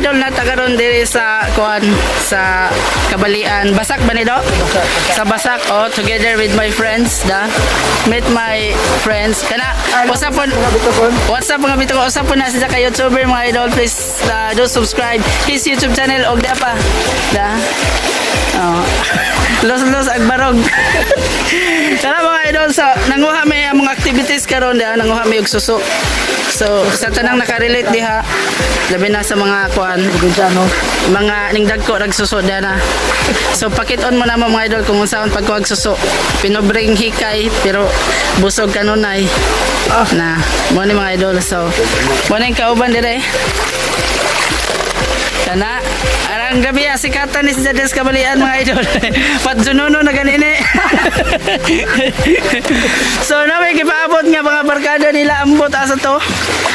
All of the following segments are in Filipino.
idol na tagaron diri sa kuan sa Kabalian. Basak ba ni do? Sa Basak. Oh, together with my friends da. Meet my friends. Kana usapon WhatsApp mga bito ko usapon na sa YouTuber mga idol. Please do subscribe his YouTube channel og da pa. Da. Oh. Los agbarog. Kana mga idol sa nanguha may among activities karon da nanguha may og suso. So sa tanang nakarelate diha labi na sa mga kuan mga ningdag ko nagsuso na. So pakit-on mo na mga idol kung unsaon pagkuwag suso. Pinobring hikay pero busog kanunay. Na mo ni mga idol. So mo ning kauban dire. Kana arang gabi sikatan ni si Jades Kabalian mga idol. Patjununo na ganini. So na may gipaabot nga mga barkada nila ambot asa to.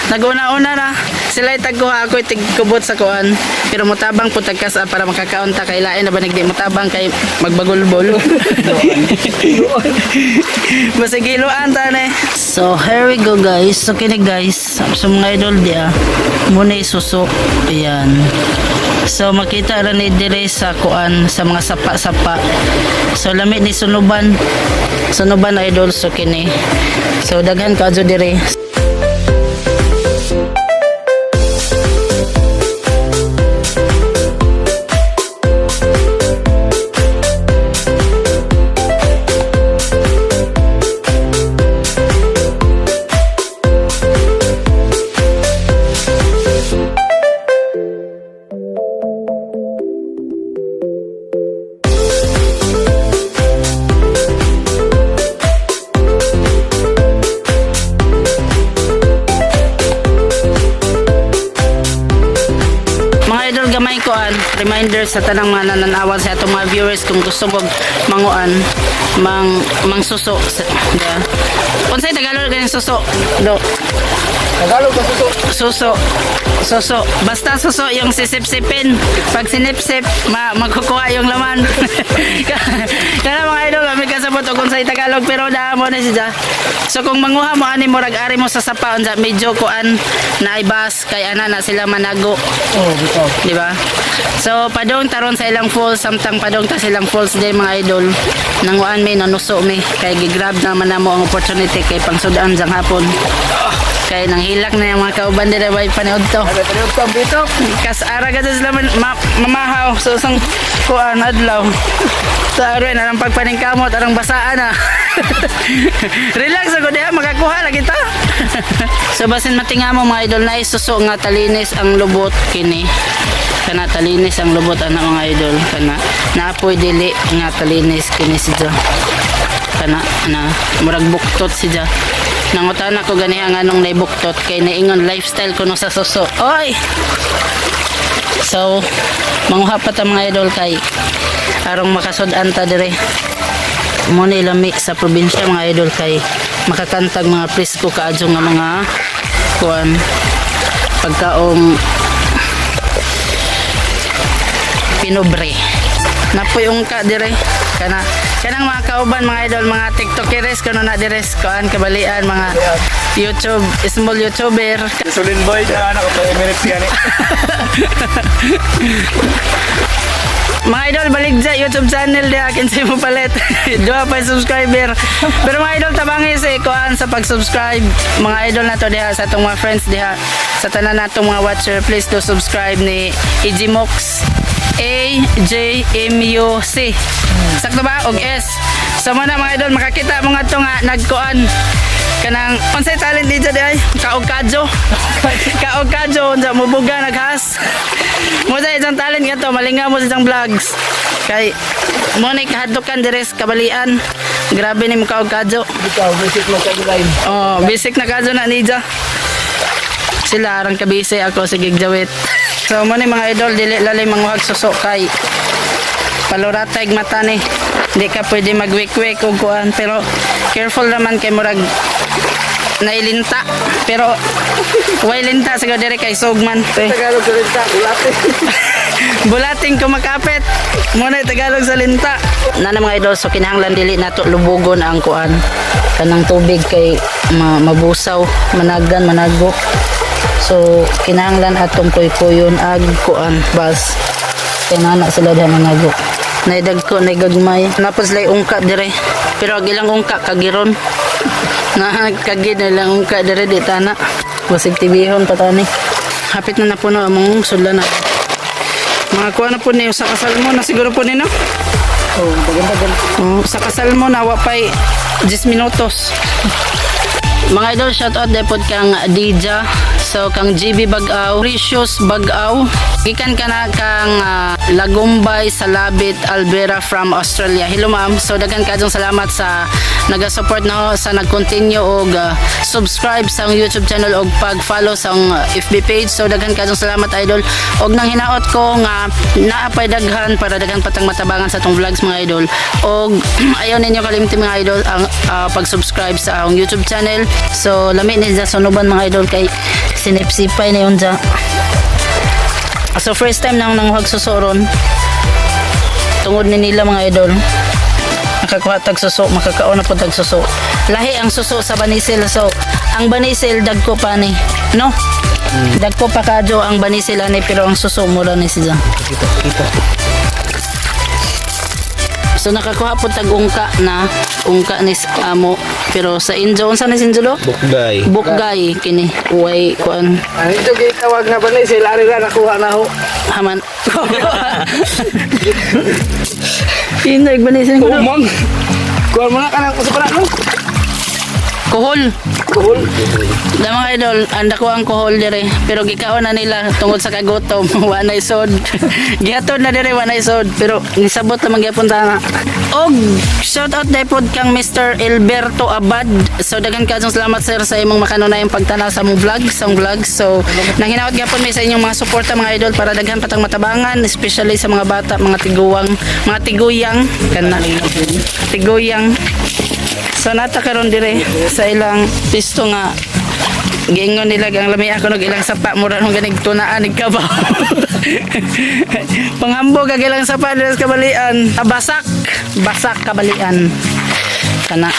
Naguna-una na sila itagkuha ako itigkubot sa kuan pero mutabang po tagkas para makakaunta kay lain na ba nagdi mutabang kay magbagulbol. Masigiluan tane. So here we go guys. So kini guys so mga idol dia muna isuso. Ayan. So makita ra ni dire sa kuan sa mga sapa-sapa. So lamit ni sunuban idol so kini. So daghan kadto dire. Gamay ko reminder sa tanang mga nananawan sa atong mga viewers kung gusto mo manguan mang suso da. Unsay Tagalog ganing suso do? Tagalog ka suso basta suso yung sisip-sipin pag sinip-sip magkukuha yung laman. Kana mga idol kami kasabot og unsay Tagalog pero da mo na siya. So kung manguha mo ani mo rag-ari mo sa sapa unsa medyo kuan na ibas kay ana na sila manago. Oh bitaw. Di ba? So padong taron sa ilang falls samtang padong ta silang falls day mga idol. Nanguan may nanuso mi kay gigrab naman namo ang opportunity kay pangsudan sang hapon. Kay nang hilak na yung mga kauban dira bay panood to. Panood to bito. Kas ara gad sila mamahaw so sang kuan adlaw. Sa aron na ang pagpaningkamot arang basaan na. Relax ako diha makakuha lagi ta. So basin matingamo mga idol na isuso nga talinis ang lubot kini. Kana talinis ang lubot ana mga idol kana naapoy dili nga talinis kini siya. Kana na murag buktot siya. Nangutan ako ganiha nga nung naibuktot kay naingon lifestyle ko no sa suso. Oy. So manguha pa ta mga idol kay arong makasud-an ta dire. Mo ni lami sa probinsya mga idol kay makakantag mga presko kaadyo nga mga kuan pagkaong pinobre. Napuyong ka dire kanang mga kauban mga idol mga TikTokeres kuno na dire kuan Kabalian mga YouTube small YouTuber. Sulin boy na anak ko 5 minutes yan. Mga idol balik sa YouTube channel di akin sa mo palit. 2 pa subscriber. Pero mga idol tabangi sa kuan sa pag-subscribe. Mga idol na to diha sa atong mga friends diha sa tanan natong mga watcher please do subscribe ni Ejimox AJMUC. Sakto ba? Og S. So man mga idol makakita mo nga to nga nagkuan kanang unsay talent dito di ay kaog-kadyo. Kaog-kadyo unsa mubuga naghas. Mo sa isang talent nga to malingaw mo sa isang vlogs. Kay mo ni kahadlokan dire sa Kabalian. Grabe ni mo kaog-kadyo. Bitaw basic mo kay line. Oh, basic na kadyo na nija. Sila arang kabise ako sa gigjawit. So mo ni mga idol dili lalay manguhag suso kay paluratay mata ni. Hindi ka pwede magwik-wik o kuan pero careful naman kay murag nailinta pero way linta sa dire kay sugman. Tagalog sa linta, bulating. Bulating kumakapit. Muna Tagalog sa linta. Nana mga idol so kinahanglan dili nato lubugon ang kuan kanang tubig kay mabusaw, managan, manago. So kinahanglan atong kuy-kuyon ag kuan bas. Kaya na sila diha nangago. Naidag ko, naigagmay. Napos lay ungka dire. Pero ag ilang ungka kagiron. Na kagid na ilang ungka dire di tana. Basig tibihon patani. Hapit na napuno among sudlan na. Mga kuha na po niyo sa kasal mo na siguro po nino. Oh, dagan-dagan. Sa kasal mo na wapay 10 minutos. Mga idol, shoutout depot kang Dija. So kang GB Bagaw, Precious Bagaw. Gikan ka na kang Lagumbay Salabit Alvera from Australia. Hello ma'am. So dagan kadtong salamat sa naga-support na sa nag-continue og subscribe sa YouTube channel og pag-follow sa FB page. So dagan kadtong salamat idol. Og nang hinaot ko nga naapay daghan para daghan patang matabangan sa tong vlogs mga idol. Og ayaw ninyo kalimti mga idol ang pag-subscribe sa akong YouTube channel. So lami ni sa sunuban mga idol kay sinipsipay na yun dyan. So first time nang nanguhag susuron tungod ni nila mga idol nakakuha tag suso, makakaon na po tag suso. Lahi ang suso sa banisil. So ang banisil dagko pa ni no? Dagko pa kadyo ang banisil ani pero ang suso mura ni siya. Kita. So nakakuha po tag ungka ni amo pero sa injo unsa ni sinjulo? Bukday. Bukgay kini uway kuan Ano ito tawag na ba ni sila rin na nakuha na ho. haman. Inay banisin ko. Umang. Kuha mo na ka ng kusaparan no? Kuhol. Kuhol. Na mga idol, anda ko ang kuhol dire. Pero gikaon na nila tungod sa kagutom. Wanay sod. Gihatod na dire wanay sod. Pero nisabot naman gyapon na. Og shout out daypod kang Mr. Alberto Abad. So daghan kadtong salamat sir sa imong makanunayang pagtanaw sa mong vlog, So nang hinaot gyapon mi sa inyong mga suporta mga idol para daghan patang matabangan, especially sa mga bata, mga tiguyang kana tiguyang. So nata karon dire sa ilang pisto nga giingon nila ang lami ako nog ilang sapa mura nung ganig tunaan ig kabaw. Panghambog ang ilang sapa dire sa kabalian. Basak kabalian. Kana.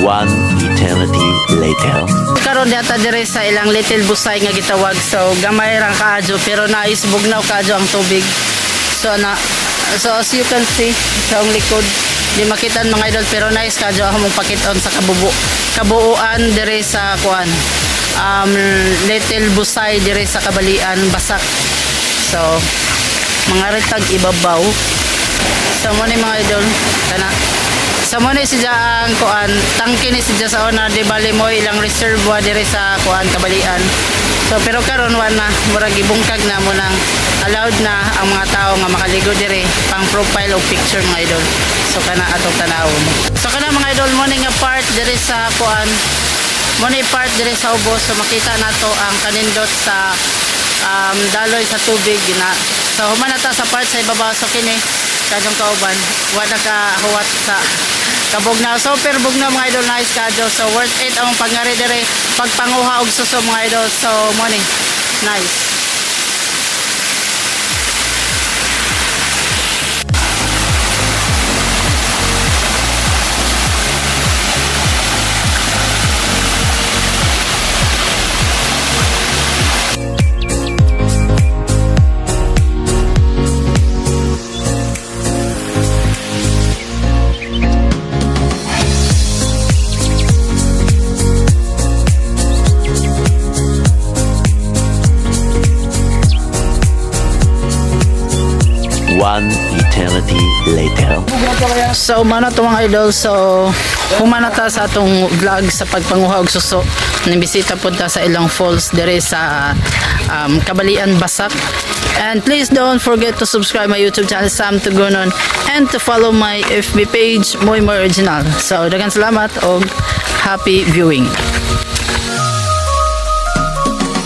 One eternity later. Karon data dire sa ilang little busay nga gitawag. So gamay ra kaadyo pero nais bugnaw kaadyo ang tubig. So as you can see sa ang likod di makitan mga idol pero nice kadyo ako mong pakiton sa kabuuan dire sa kuan little busay dire sa kabalian basak. So mga retag ibabaw sa mo ni mga idol kana sa mo ni siya ang kuan tangke ni siya sa ona di bali mo ilang reservoir dire sa kuan kabalian. So pero karon na murag ibungkag na mo nang allowed na ang mga tao nga makaligo dire pang profile o picture mga idol. So kana atong tanawon. So kana mga idol mo ni nga part dire sa kuan mo ni part dire sa ubos. So makita nato ang kanindot sa daloy sa tubig na. So human nata sa part sa ibabaw. So kini kadong kauban wala ka huwat sa kabugnaw. Super bugnaw mga idol, nice kadyo. So worth it ang pangari dire pagpanguha og suso mga idol. So mo ni nice. One eternity later. So mana to mga idol. So humana ta sa atong vlog sa pagpanguha og suso. Nibisita pud ta sa ilang falls dire sa Kabalian Basak. And please don't forget to subscribe my YouTube channel Sam Tugunon and to follow my FB page Moy Mo Original. So daghang salamat og happy viewing.